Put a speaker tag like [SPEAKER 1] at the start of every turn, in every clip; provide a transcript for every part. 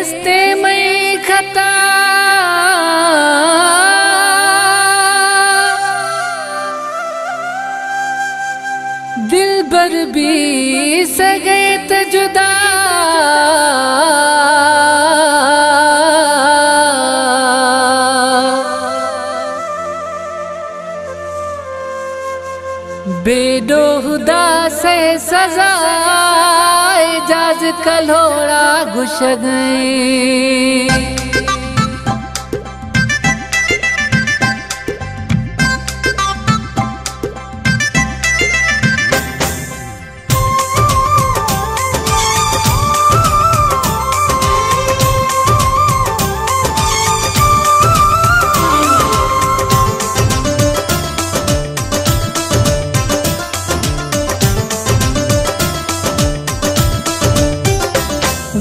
[SPEAKER 1] रस्ते में खता दिल बर भी सगे त जुदा बेदोहुदा से सजा एजाज कलोड़ा घुस गए।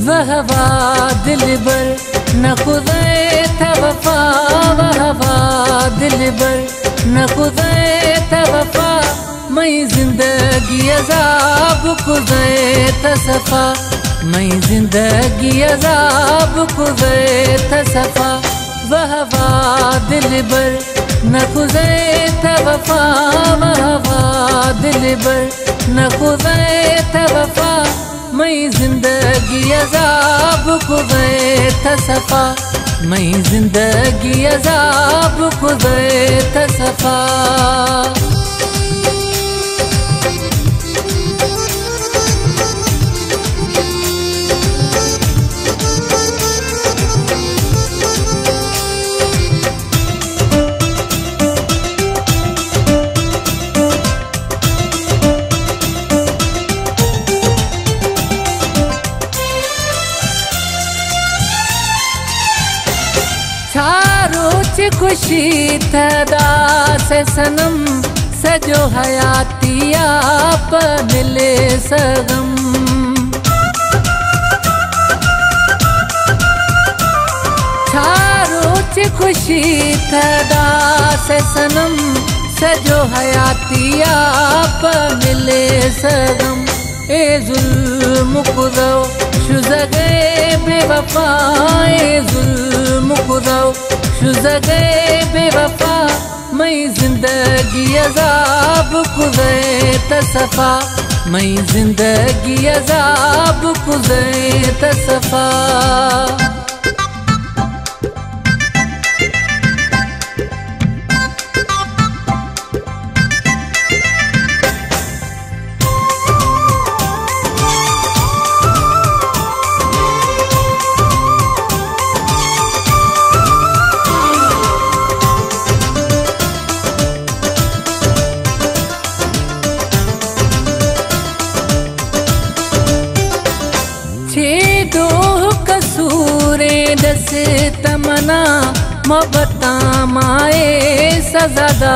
[SPEAKER 1] वहवा दिल बर न खुदे था वफा, वहवा दिल बर न खुदे था वफा, मैं जिंदगी अजाब खुदे था सफा, मैं जिंदगी अजाब खुदे था सफा। वहवा दिल बर न खुदे था वफा, वहवा दिल बर न खुदे था वफा, मैं जिंदगी अजाब खुदे था सफा, मैं जिंदगी अजाब खुदे था सफा। खुशी थदा से सनम सजो हयाती आप मिले सगम, छारोच खुशी थदा से सनम सजो हयाती आप मिले सगम। ए जुल्म खुदो शुज़गे बेवफा, ए जुल्म खुदो शुज़गे बेवफा, मैं जिंदगी अजाब खुदे था सफा, मैं जिंदगी अजाब खुदे था सफा। दस तमना मोहब्बता माए सजादा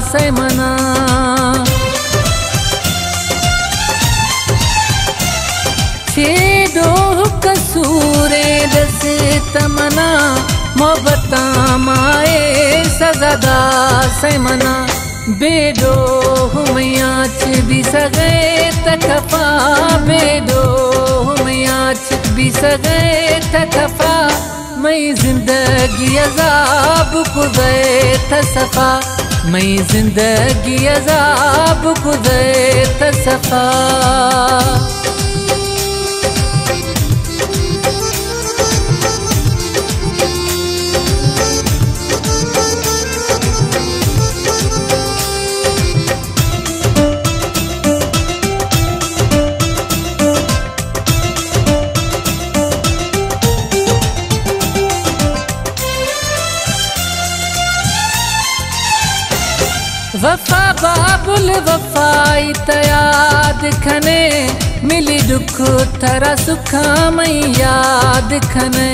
[SPEAKER 1] से मना, छेदो कसूरे दस तमना मोहब्बता माए सजादा से मना। बेदो हुमयाच भी सगे तकफा, बेदो हुमयाच भी सगे तकफा, मैं जिंदगी अजाब खुदे था सफा, मैं जिंदगी अजाब खुदे था सफा। वफा बाबुल वफाई तयाद खने मिली दुख थरा सुखा मैं याद खने।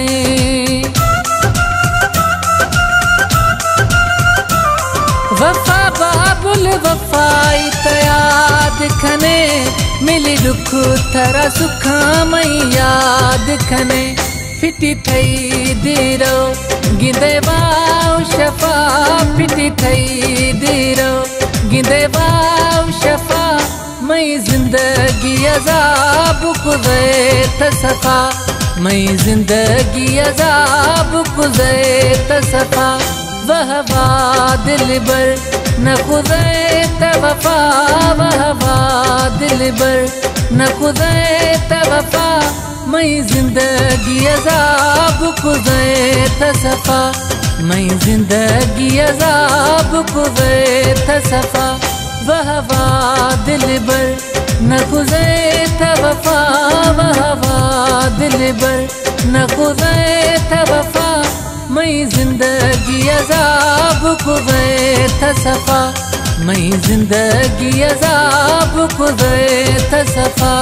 [SPEAKER 1] वफा बाबुल वफाई तयाद खने मिली दुख थरा सुखा मैं याद खने। फिटी थई दीरो गिंदे बाव शफा, फिटी थई दीरो गिंदे बाव शफा, मैं जिंदगी अजाब खुदे था सफा, मैं जिंदगी अजाब गुज़े सफा वहवा दिल बर न गुज़े वफा वहवा दिल बर न गुज़े वफा मैं जिंदगी अजाब गुज़े सफा मैं जिंदगी अजाब गुज़े सफा वहवा दिल बर न गुज़े वफा वहवा दिल बर न गुज़े वफा मैं जिंदगी अजाब गुज़े सफा मैं जिंदगी अजाब गुज़े सफा।